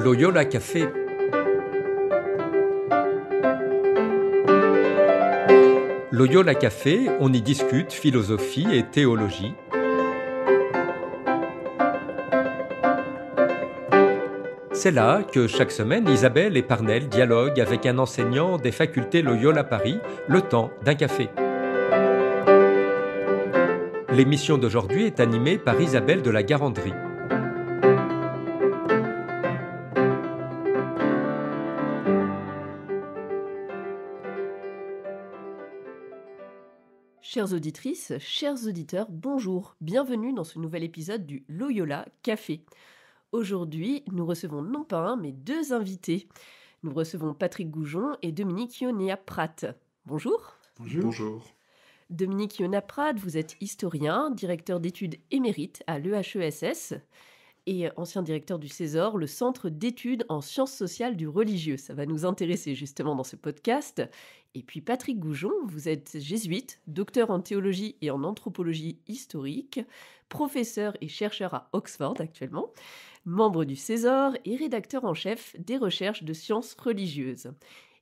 Loyola Café. Loyola Café, on y discute philosophie et théologie. C'est là que chaque semaine, Isabelle et Parnell dialoguent avec un enseignant des facultés Loyola Paris, le temps d'un café. L'émission d'aujourd'hui est animée par Isabelle de la Garandrie. Chères auditrices, chers auditeurs, bonjour, bienvenue dans ce nouvel épisode du Loyola Café. Aujourd'hui, nous recevons non pas un, mais deux invités. Nous recevons Patrick Goujon et Dominique Ionia-Prat. Bonjour. Bonjour. Dominique Ionia-Prat, vous êtes historien, directeur d'études émérite à l'EHESS et ancien directeur du César, le Centre d'études en sciences sociales du religieux. Ça va nous intéresser justement dans ce podcast. Et puis Patrick Goujon, vous êtes jésuite, docteur en théologie et en anthropologie historique, professeur et chercheur à Oxford actuellement, membre du César et rédacteur en chef des recherches de sciences religieuses.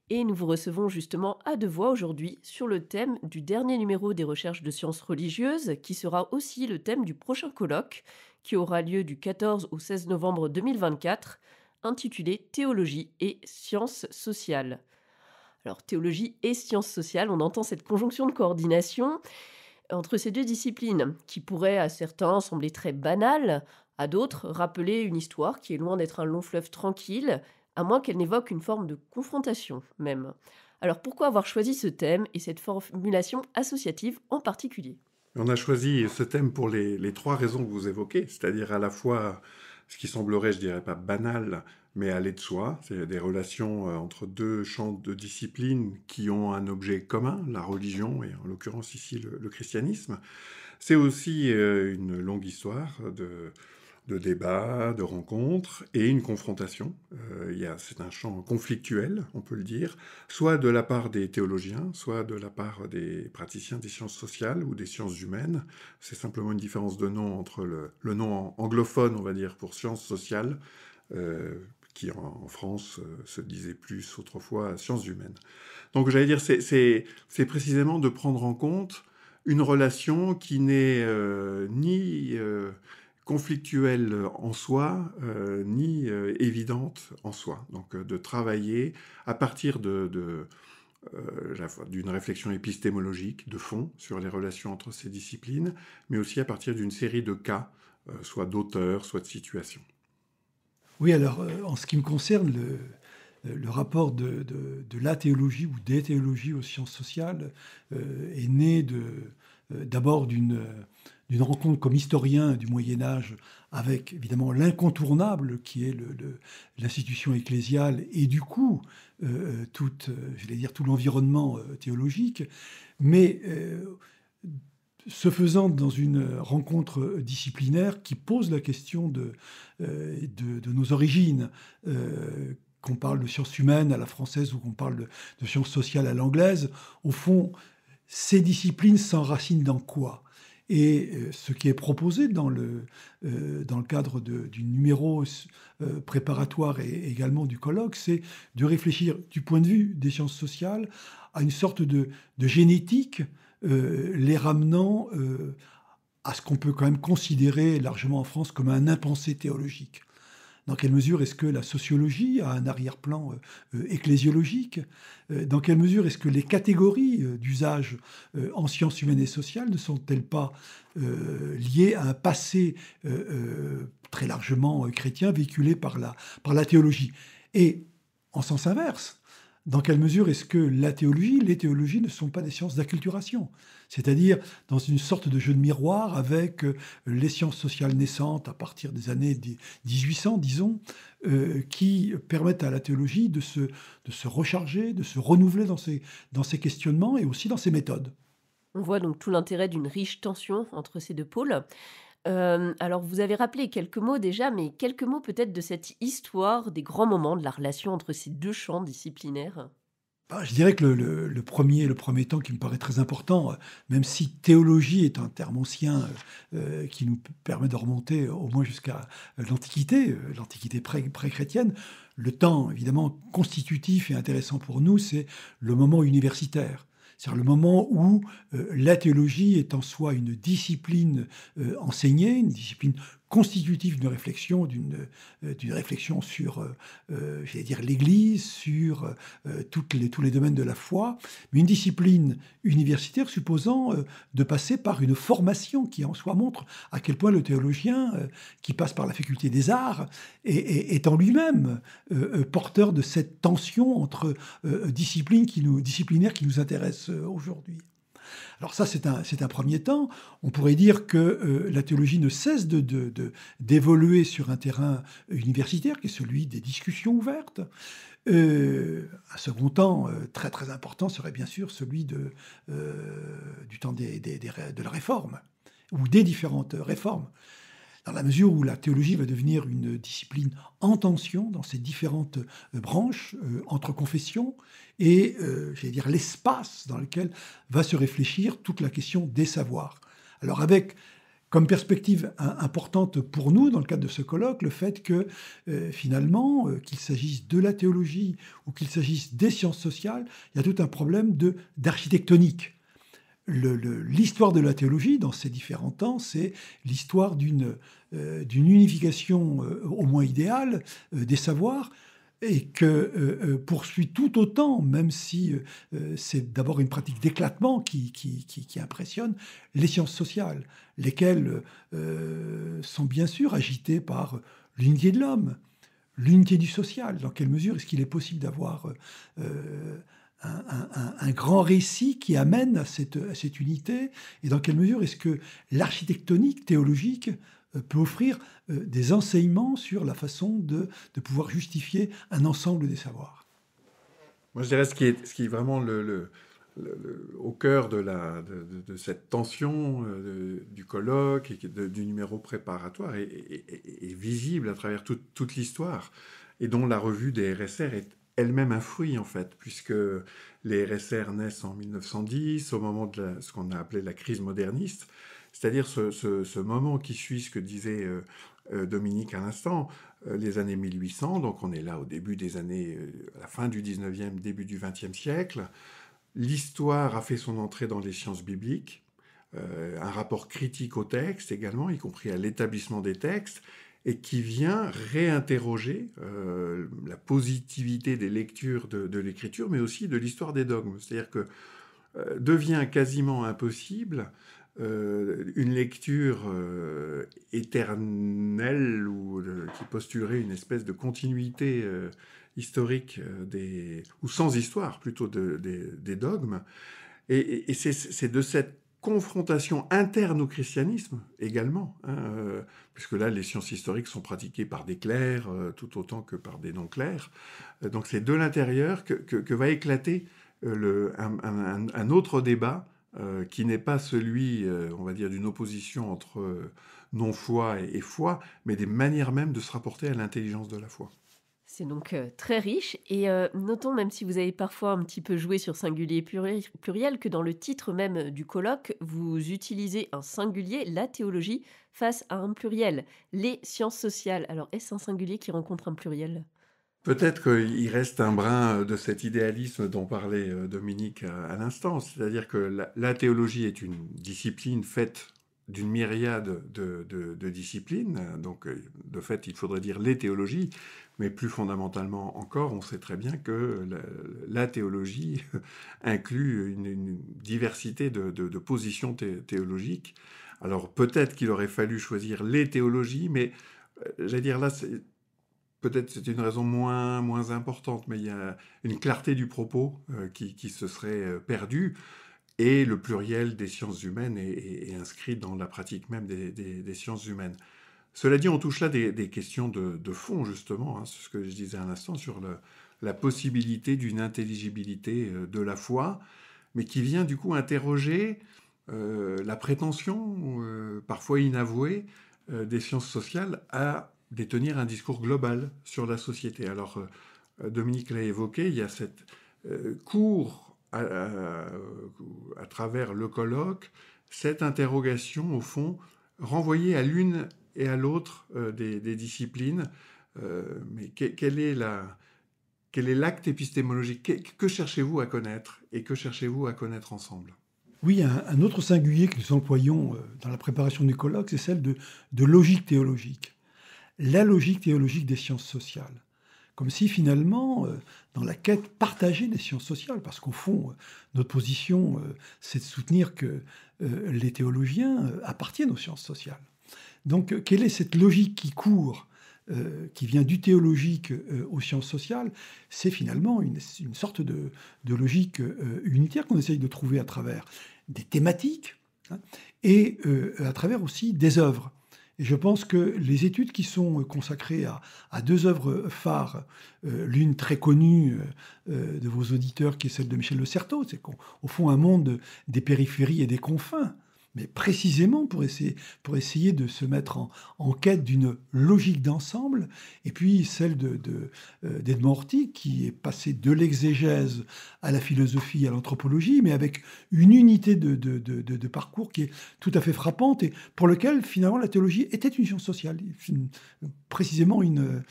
Et nous vous recevons justement à deux voix aujourd'hui sur le thème du dernier numéro des recherches de sciences religieuses, qui sera aussi le thème du prochain colloque, qui aura lieu du 14 au 16 novembre 2024, intitulé « Théologie et sciences sociales ». Alors, théologie et sciences sociales, on entend cette conjonction de coordination entre ces deux disciplines, qui pourrait à certains sembler très banale, à d'autres rappeler une histoire qui est loin d'être un long fleuve tranquille, à moins qu'elle n'évoque une forme de confrontation même. Alors pourquoi avoir choisi ce thème et cette formulation associative en particulier ? On a choisi ce thème pour les trois raisons que vous évoquez, c'est-à-dire à la fois ce qui semblerait, je dirais pas banal, mais aller de soi, c'est des relations entre deux champs de disciplines qui ont un objet commun, la religion et en l'occurrence ici le christianisme. C'est aussi une longue histoire de débats, de rencontres et une confrontation. C'est un champ conflictuel, on peut le dire, soit de la part des théologiens, soit de la part des praticiens des sciences sociales ou des sciences humaines. C'est simplement une différence de nom entre le nom anglophone, on va dire, pour sciences sociales, qui en France se disait plus autrefois sciences humaines. Donc j'allais dire, c'est précisément de prendre en compte une relation qui n'est ni conflictuelle en soi, ni évidente en soi. Donc de travailler à partir d'une réflexion épistémologique de fond sur les relations entre ces disciplines, mais aussi à partir d'une série de cas, soit d'auteurs, soit de situations. Oui, alors en ce qui me concerne, le rapport de la théologie ou des théologies aux sciences sociales est né d'abord d'une rencontre comme historien du Moyen-Âge avec évidemment l'incontournable qui est l'institution ecclésiale et du coup tout l'environnement théologique, mais se faisant dans une rencontre disciplinaire qui pose la question de nos origines, qu'on parle de sciences humaines à la française ou qu'on parle de sciences sociales à l'anglaise, au fond, ces disciplines s'enracinent dans quoi ? Et ce qui est proposé dans le cadre du numéro préparatoire et également du colloque, c'est de réfléchir du point de vue des sciences sociales à une sorte de génétique, les ramenant à ce qu'on peut quand même considérer largement en France comme un impensé théologique. Dans quelle mesure est-ce que la sociologie a un arrière-plan ecclésiologique ? Dans quelle mesure est-ce que les catégories d'usage en sciences humaines et sociales ne sont-elles pas liées à un passé très largement chrétien véhiculé par la théologie ? Et en sens inverse, dans quelle mesure est-ce que les théologies ne sont pas des sciences d'acculturation ? C'est-à-dire dans une sorte de jeu de miroir avec les sciences sociales naissantes à partir des années 1800, disons, qui permettent à la théologie de se recharger, de se renouveler dans ses questionnements et aussi dans ses méthodes. On voit donc tout l'intérêt d'une riche tension entre ces deux pôles. Alors, vous avez rappelé quelques mots déjà, mais quelques mots peut-être de cette histoire des grands moments de la relation entre ces deux champs disciplinaires. Ah, je dirais que le premier temps qui me paraît très important, même si théologie est un terme ancien qui nous permet de remonter au moins jusqu'à l'Antiquité pré-chrétienne, le temps évidemment constitutif et intéressant pour nous, c'est le moment universitaire. C'est-à-dire le moment où la théologie est en soi une discipline enseignée, une discipline constitutive d'une réflexion sur, j'allais dire, l'Église, sur tous les domaines de la foi, mais une discipline universitaire supposant de passer par une formation qui en soi montre à quel point le théologien qui passe par la faculté des arts est en lui-même porteur de cette tension entre disciplinaires qui nous intéressent aujourd'hui. Alors ça, c'est un premier temps. On pourrait dire que la théologie ne cesse d'évoluer sur un terrain universitaire, qui est celui des discussions ouvertes. Un second temps très très important serait bien sûr celui du temps de la réforme, ou des différentes réformes. Dans la mesure où la théologie va devenir une discipline en tension dans ses différentes branches, entre confessions, et, j'allais dire, l'espace dans lequel va se réfléchir toute la question des savoirs. Alors avec comme perspective importante pour nous, dans le cadre de ce colloque, le fait que, finalement, qu'il s'agisse de la théologie ou qu'il s'agisse des sciences sociales, il y a tout un problème d'architectonique. L'histoire de la théologie, dans ces différents temps, c'est l'histoire d'une unification au moins idéale des savoirs, et que poursuit tout autant, même si c'est d'abord une pratique d'éclatement qui impressionne, les sciences sociales, lesquelles sont bien sûr agitées par l'unité de l'homme, l'unité du social. Dans quelle mesure est-ce qu'il est possible d'avoir un grand récit qui amène à cette unité, et dans quelle mesure est-ce que l'architectonique théologique peut offrir des enseignements sur la façon de pouvoir justifier un ensemble des savoirs. Moi, je dirais ce qui est vraiment au cœur de cette tension du colloque et du numéro préparatoire est visible à travers toute l'histoire, et dont la revue des RSR est elle-même un fruit, en fait, puisque les RSR naissent en 1910, au moment de ce qu'on a appelé la crise moderniste, c'est-à-dire ce moment qui suit ce que disait Dominique à l'instant, les années 1800, donc on est là au début des années, à la fin du 19e, début du 20e siècle. L'histoire a fait son entrée dans les sciences bibliques, un rapport critique au texte également, y compris à l'établissement des textes, et qui vient réinterroger la positivité des lectures de l'écriture, mais aussi de l'histoire des dogmes. C'est-à-dire que devient quasiment impossible une lecture éternelle qui postulerait une espèce de continuité historique ou sans histoire plutôt des dogmes. Et c'est de cette confrontation interne au christianisme également, puisque là les sciences historiques sont pratiquées par des clercs tout autant que par des non-clercs. Donc c'est de l'intérieur que va éclater un autre débat qui n'est pas celui, on va dire, d'une opposition entre non-foi et foi, mais des manières même de se rapporter à l'intelligence de la foi. C'est donc très riche, et notons, même si vous avez parfois un petit peu joué sur singulier et pluriel, que dans le titre même du colloque, vous utilisez un singulier, la théologie, face à un pluriel, les sciences sociales. Alors, est-ce un singulier qui rencontre un pluriel ? Peut-être qu'il reste un brin de cet idéalisme dont parlait Dominique à l'instant, c'est-à-dire que la théologie est une discipline faite d'une myriade de disciplines, donc de fait il faudrait dire les théologies, mais plus fondamentalement encore, on sait très bien que la théologie inclut une diversité de positions théologiques. Alors peut-être qu'il aurait fallu choisir les théologies, mais j'allais dire là, peut-être c'est une raison moins importante, mais il y a une clarté du propos qui se serait perdue, et le pluriel des sciences humaines est inscrit dans la pratique même des sciences humaines. Cela dit, on touche là des questions de fond, justement, c'est ce que je disais à l'instant, sur la possibilité d'une intelligibilité de la foi, mais qui vient du coup interroger la prétention, parfois inavouée, des sciences sociales à détenir un discours global sur la société. Alors, Dominique l'a évoqué, il y a court à travers le colloque cette interrogation, au fond, renvoyée à l'une et à l'autre des disciplines. Mais quel est l'acte épistémologique? Que cherchez-vous à connaître et que cherchez-vous à connaître ensemble? Oui, un autre singulier que nous employons dans la préparation du colloque, c'est celle de logique théologique. La logique théologique des sciences sociales. Comme si finalement, dans la quête partagée des sciences sociales, parce qu'au fond, notre position, c'est de soutenir que les théologiens appartiennent aux sciences sociales. Donc, quelle est cette logique qui court, qui vient du théologique aux sciences sociales? C'est finalement une sorte de logique unitaire qu'on essaye de trouver à travers des thématiques, hein, et à travers aussi des œuvres. Et je pense que les études qui sont consacrées à deux œuvres phares, l'une très connue de vos auditeurs, qui est celle de Michel de Certeau, c'est qu'au fond un monde des périphéries et des confins, mais précisément pour essayer de se mettre en quête d'une logique d'ensemble, et puis celle d'Edmond Horty, qui est passé de l'exégèse à la philosophie, à l'anthropologie, mais avec une unité de parcours qui est tout à fait frappante, et pour lequel, finalement, la théologie était une science sociale. Précisément une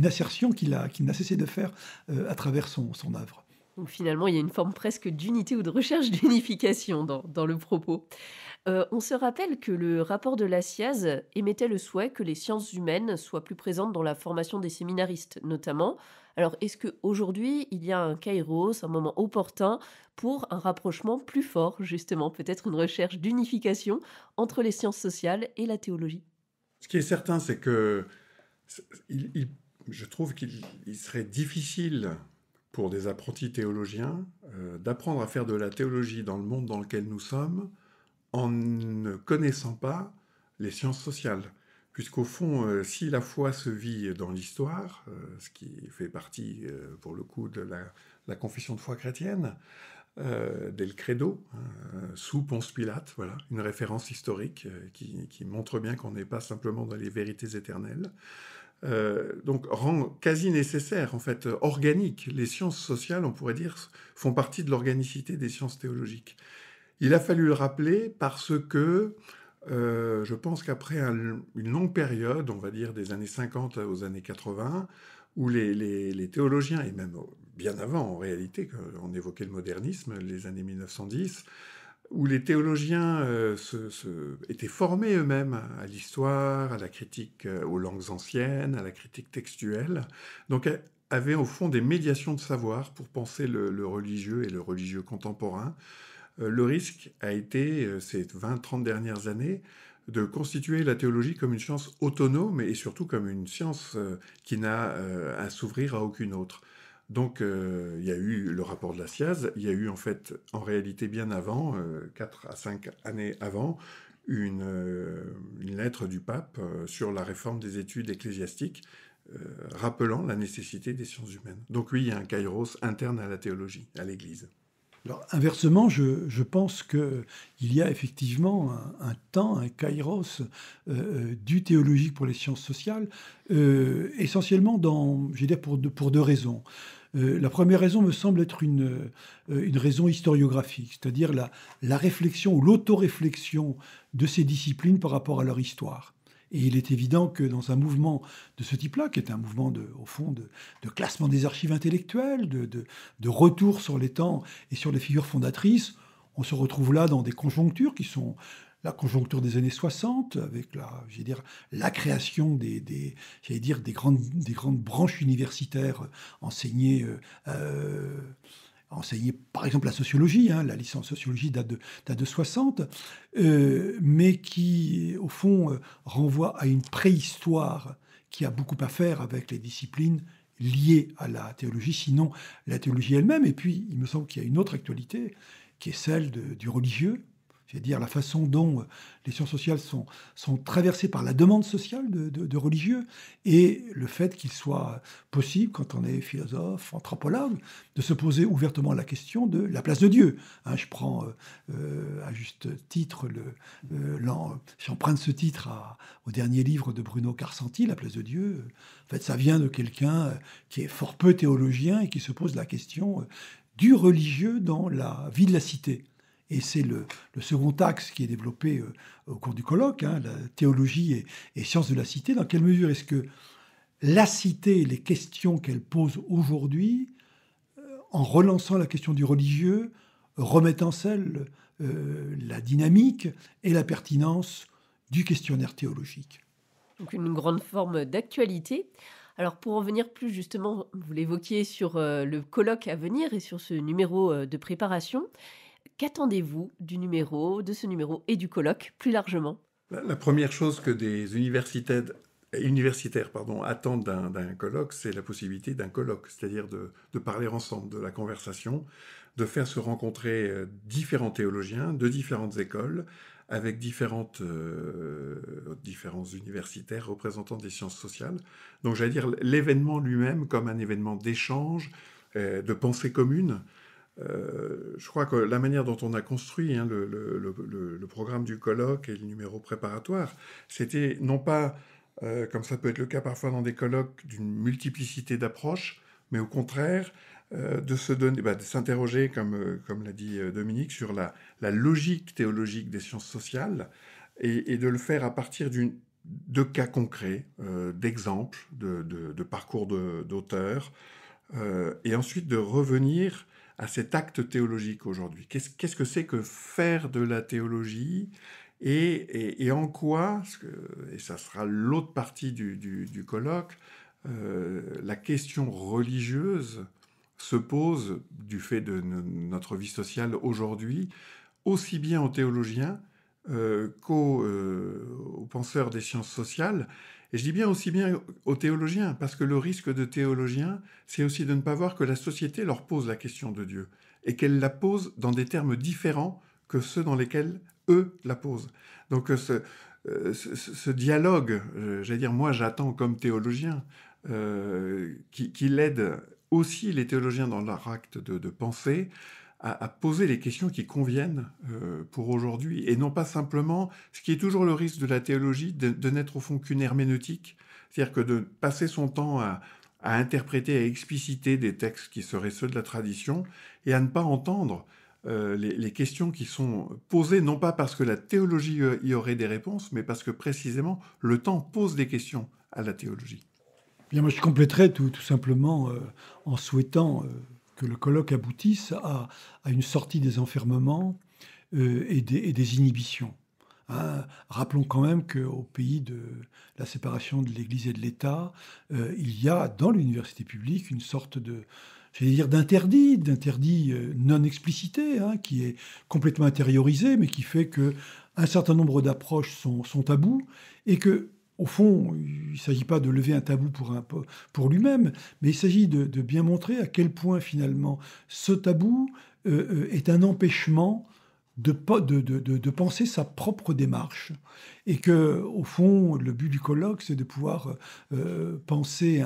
assertion qu'il n'a cessé de faire à travers son œuvre. Donc finalement, il y a une forme presque d'unité ou de recherche d'unification dans le propos. On se rappelle que le rapport de Lassiaz émettait le souhait que les sciences humaines soient plus présentes dans la formation des séminaristes, notamment. Alors, est-ce qu'aujourd'hui, il y a un kairos, un moment opportun pour un rapprochement plus fort, justement, peut-être une recherche d'unification entre les sciences sociales et la théologie? Ce qui est certain, c'est que je trouve qu'il serait difficile pour des apprentis théologiens d'apprendre à faire de la théologie dans le monde dans lequel nous sommes en ne connaissant pas les sciences sociales. Puisqu'au fond, si la foi se vit dans l'histoire, ce qui fait partie, pour le coup, de la confession de foi chrétienne, del Credo, sous Ponce Pilate, voilà, une référence historique qui montre bien qu'on n'est pas simplement dans les vérités éternelles, donc rend quasi nécessaire, en fait, organique. Les sciences sociales, on pourrait dire, font partie de l'organicité des sciences théologiques. Il a fallu le rappeler parce que je pense qu'après une longue période, on va dire des années 50 aux années 80, où les théologiens, et même bien avant en réalité, on évoquait le modernisme, les années 1910, où les théologiens étaient formés eux-mêmes à l'histoire, à la critique aux langues anciennes, à la critique textuelle, donc avaient au fond des médiations de savoir pour penser le religieux et le religieux contemporain. Le risque a été, ces 20-30 dernières années, de constituer la théologie comme une science autonome et surtout comme une science qui n'a à s'ouvrir à aucune autre. Donc, il y a eu le rapport de Lassiaz, il y a eu en fait, en réalité bien avant, 4 à 5 années avant, une lettre du pape sur la réforme des études ecclésiastiques, rappelant la nécessité des sciences humaines. Donc oui, il y a un kairos interne à la théologie, à l'Église. Alors, inversement, je pense qu'il y a effectivement un temps, un kairos du théologique pour les sciences sociales, essentiellement pour deux raisons. La première raison me semble être une raison historiographique, c'est-à-dire la réflexion ou l'autoréflexion de ces disciplines par rapport à leur histoire. Et il est évident que dans un mouvement de ce type-là, qui est un mouvement au fond de classement des archives intellectuelles, de retour sur les temps et sur les figures fondatrices, on se retrouve là dans des conjonctures qui sont la conjoncture des années 60, avec la création des grandes branches universitaires enseignées par exemple la sociologie, la licence sociologie date de 60, mais qui, au fond, renvoie à une préhistoire qui a beaucoup à faire avec les disciplines liées à la théologie, sinon la théologie elle-même. Et puis, il me semble qu'il y a une autre actualité, qui est celle du religieux, C'est-à-dire la façon dont les sciences sociales sont traversées par la demande sociale de religieux et le fait qu'il soit possible, quand on est philosophe, anthropologue, de se poser ouvertement la question de la place de Dieu. Hein, je prends à juste titre, j'emprunte ce titre au dernier livre de Bruno Carcenti, La place de Dieu. En fait, ça vient de quelqu'un qui est fort peu théologien et qui se pose la question du religieux dans la vie de la cité. Et c'est le second axe qui est développé au cours du colloque, hein, la théologie et sciences de la cité. Dans quelle mesure est-ce que la cité, les questions qu'elle pose aujourd'hui, en relançant la question du religieux, remettent en selle la dynamique et la pertinence du questionnaire théologique. Donc une grande forme d'actualité. Alors pour en venir plus justement, vous l'évoquiez sur le colloque à venir et sur ce numéro de préparation, qu'attendez-vous de ce numéro et du colloque plus largement? La première chose que des universitaires attendent d'un colloque, c'est la possibilité d'un colloque, c'est-à-dire de parler ensemble, de la conversation, de faire se rencontrer différents théologiens de différentes écoles, avec différents universitaires représentants des sciences sociales. Donc j'allais dire l'événement lui-même comme un événement d'échange, de pensée commune. Je crois que la manière dont on a construit le programme du colloque et le numéro préparatoire, c'était non pas, comme ça peut être le cas parfois dans des colloques, d'une multiplicité d'approches, mais au contraire, de s'interroger, comme l'a dit Dominique, sur la logique théologique des sciences sociales et de le faire à partir de cas concrets, d'exemples, de parcours d'auteurs, et ensuite de revenir à cet acte théologique aujourd'hui. Qu'est-ce que c'est que faire de la théologie et en quoi, et ça sera l'autre partie du colloque, la question religieuse se pose du fait de notre vie sociale aujourd'hui, aussi bien aux théologiens qu'aux penseurs des sciences sociales. Et je dis bien aussi bien aux théologiens, parce que le risque de théologiens, c'est aussi de ne pas voir que la société leur pose la question de Dieu, et qu'elle la pose dans des termes différents que ceux dans lesquels eux la posent. Donc ce dialogue, j'allais dire, moi j'attends comme théologien, qu'il aide aussi les théologiens dans leur acte de pensée, à poser les questions qui conviennent pour aujourd'hui, et non pas simplement, ce qui est toujours le risque de la théologie, de n'être au fond qu'une herméneutique, c'est-à-dire que de passer son temps à interpréter, à expliciter des textes qui seraient ceux de la tradition, et à ne pas entendre les questions qui sont posées, non pas parce que la théologie y aurait des réponses, mais parce que précisément le temps pose des questions à la théologie. Bien, moi je compléterais tout simplement en souhaitant que le colloque aboutisse à une sortie des enfermements et des inhibitions. Hein, rappelons quand même qu'au pays de la séparation de l'Église et de l'État, il y a dans l'université publique une sorte d'interdit non explicité, hein, qui est complètement intériorisé, mais qui fait qu'un certain nombre d'approches sont tabous et que au fond, il ne s'agit pas de lever un tabou pour lui-même, mais il s'agit de bien montrer à quel point, finalement, ce tabou est un empêchement de penser sa propre démarche. Et que, au fond, le but du colloque, c'est de pouvoir penser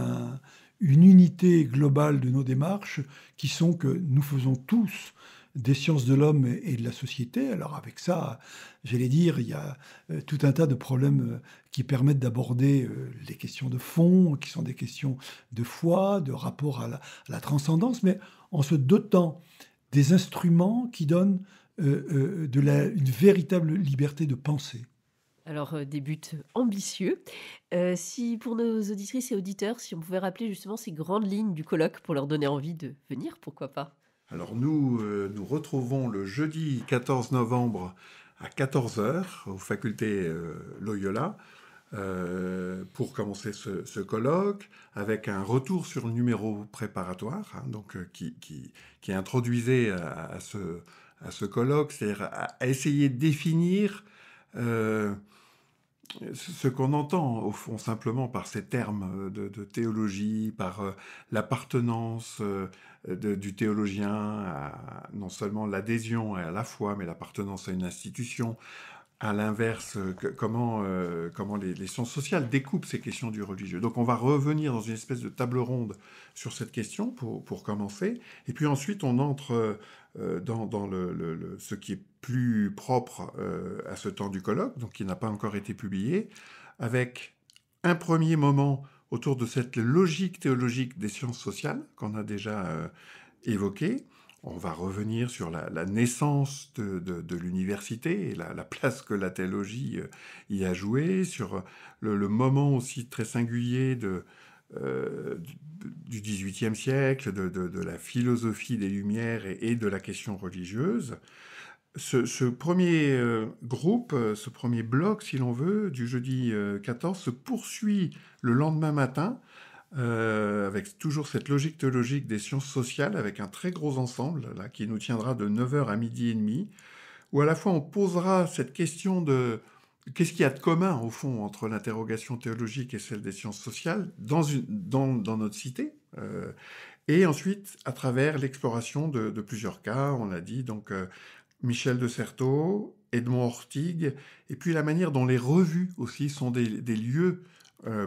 une unité globale de nos démarches, qui sont que nous faisons tous des sciences de l'homme et de la société. Alors avec ça, j'allais dire, il y a tout un tas de problèmes qui permettent d'aborder les questions de fond, qui sont des questions de foi, de rapport à la transcendance, mais en se dotant des instruments qui donnent une véritable liberté de penser. Alors, des buts ambitieux. Si pour nos auditrices et auditeurs, si on pouvait rappeler justement ces grandes lignes du colloque pour leur donner envie de venir, pourquoi pas? Alors nous retrouvons le jeudi 14 novembre à 14h aux facultés Loyola pour commencer ce colloque, avec un retour sur le numéro préparatoire, hein, donc, qui introduisait à ce colloque, c'est-à-dire à essayer de définir ce qu'on entend, au fond, simplement par ces termes de théologie, par l'appartenance du théologien à non seulement l'adhésion à la foi, mais l'appartenance à une institution. À l'inverse, comment les sciences sociales découpent ces questions du religieux. Donc on va revenir dans une espèce de table ronde sur cette question pour commencer. Et puis ensuite, on entre dans ce qui est plus propre à ce temps du colloque, donc qui n'a pas encore été publié, avec un premier moment autour de cette logique théologique des sciences sociales qu'on a déjà évoquée. On va revenir sur la naissance de l'université et la place que la théologie y a joué, sur le moment aussi très singulier du XVIIIe siècle, de la philosophie des Lumières et de la question religieuse. Ce premier groupe, ce premier bloc, si l'on veut, du jeudi 14, se poursuit le lendemain matin, avec toujours cette logique théologique des sciences sociales, avec un très gros ensemble là, qui nous tiendra de 9h à midi et demi, où à la fois on posera cette question de qu'est-ce qu'il y a de commun, au fond, entre l'interrogation théologique et celle des sciences sociales dans notre cité, et ensuite, à travers l'exploration de plusieurs cas, on l'a dit, donc Michel de Certeau, Edmond Ortigue, et puis la manière dont les revues aussi sont des lieux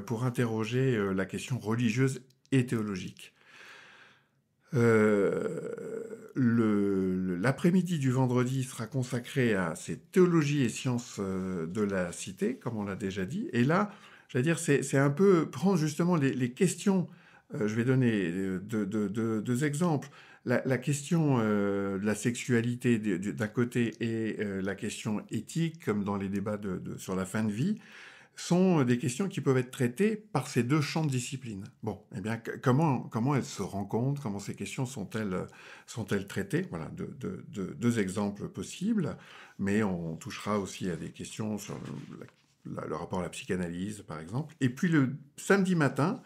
pour interroger la question religieuse et théologique. L'après-midi du vendredi sera consacré à ces théologies et sciences de la cité, comme on l'a déjà dit. Et là, j'allais dire, c'est un peu prendre justement les questions. Je vais donner deux exemples. La question de la sexualité d'un côté et la question éthique, comme dans les débats sur la fin de vie, sont des questions qui peuvent être traitées par ces deux champs de discipline. Bon, eh bien, comment elles se rencontrent, comment ces questions sont-elles traitées? Voilà, deux exemples possibles, mais on touchera aussi à des questions sur le rapport à la psychanalyse, par exemple. Et puis le samedi matin,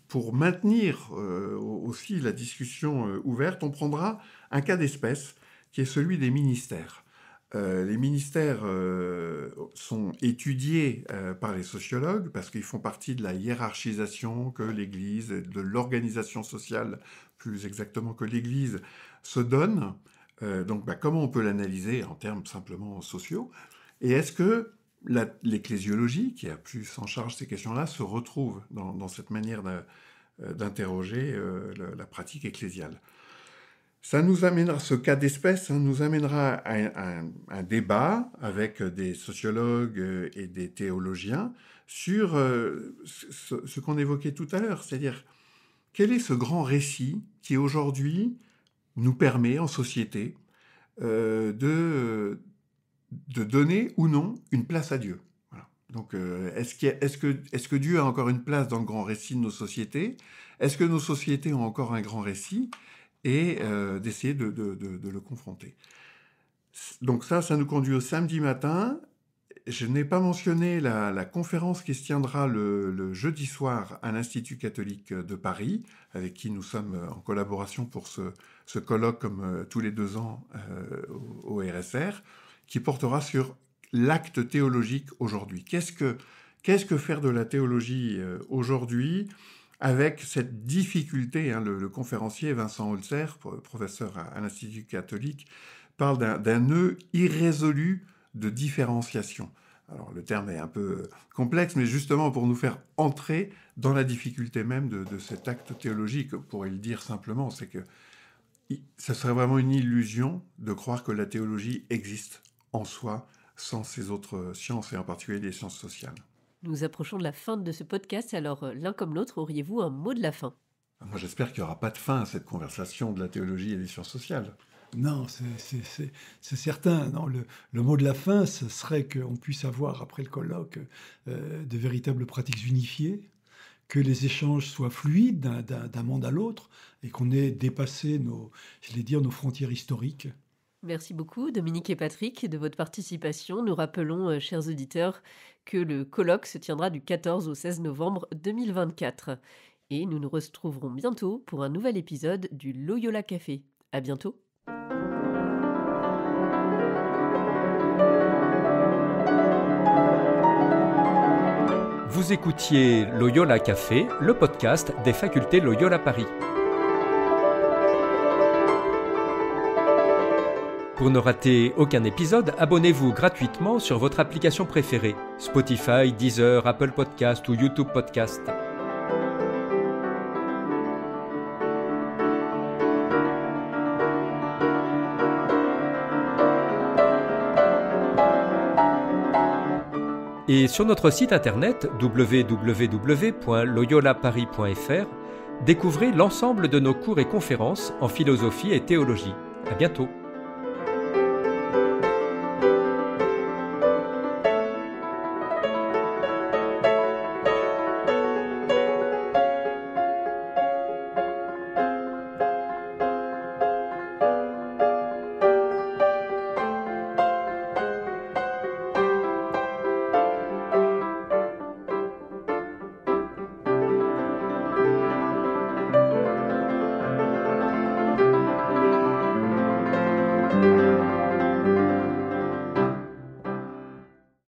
pour maintenir aussi la discussion ouverte, on prendra un cas d'espèce qui est celui des ministères. Les ministères sont étudiés par les sociologues parce qu'ils font partie de la hiérarchisation que l'Église, de l'organisation sociale, plus exactement que l'Église, se donne. Donc, comment on peut l'analyser en termes simplement sociaux? Et est-ce que l'ecclésiologie, qui a plus en charge ces questions-là, se retrouve dans cette manière d'interroger la pratique ecclésiale? Ça nous amènera, ce cas d'espèce nous amènera à un débat avec des sociologues et des théologiens sur ce qu'on évoquait tout à l'heure, c'est-à-dire quel est ce grand récit qui aujourd'hui nous permet en société de donner ou non une place à Dieu. Voilà. Donc est-ce que Dieu a encore une place dans le grand récit de nos sociétés? Est-ce que nos sociétés ont encore un grand récit? Et d'essayer de le confronter. Donc ça nous conduit au samedi matin. Je n'ai pas mentionné la conférence qui se tiendra le jeudi soir à l'Institut catholique de Paris, avec qui nous sommes en collaboration pour ce colloque comme tous les 2 ans au RSR, qui portera sur l'acte théologique aujourd'hui. Qu'est-ce que faire de la théologie aujourd'hui ? Avec cette difficulté, le conférencier Vincent Holzer, professeur à l'Institut catholique, parle d'un nœud irrésolu de différenciation. Alors le terme est un peu complexe, mais justement pour nous faire entrer dans la difficulté même de cet acte théologique, on pourrait le dire simplement, c'est que ça serait vraiment une illusion de croire que la théologie existe en soi sans ces autres sciences, et en particulier les sciences sociales. Nous approchons de la fin de ce podcast, alors l'un comme l'autre, auriez-vous un mot de la fin? Moi, j'espère qu'il n'y aura pas de fin à cette conversation de la théologie et des sciences sociales. Non, c'est certain. Non, le mot de la fin, ce serait qu'on puisse avoir, après le colloque, de véritables pratiques unifiées, que les échanges soient fluides d'un monde à l'autre, et qu'on ait dépassé nos frontières historiques. Merci beaucoup, Dominique et Patrick, de votre participation. Nous rappelons, chers auditeurs, que le colloque se tiendra du 14 au 16 novembre 2024. Et nous nous retrouverons bientôt pour un nouvel épisode du Loyola Café. À bientôt. Vous écoutiez Loyola Café, le podcast des facultés Loyola Paris. Pour ne rater aucun épisode, abonnez-vous gratuitement sur votre application préférée, Spotify, Deezer, Apple Podcast ou YouTube Podcast. Et sur notre site internet www.loyolaparis.fr, découvrez l'ensemble de nos cours et conférences en philosophie et théologie. À bientôt.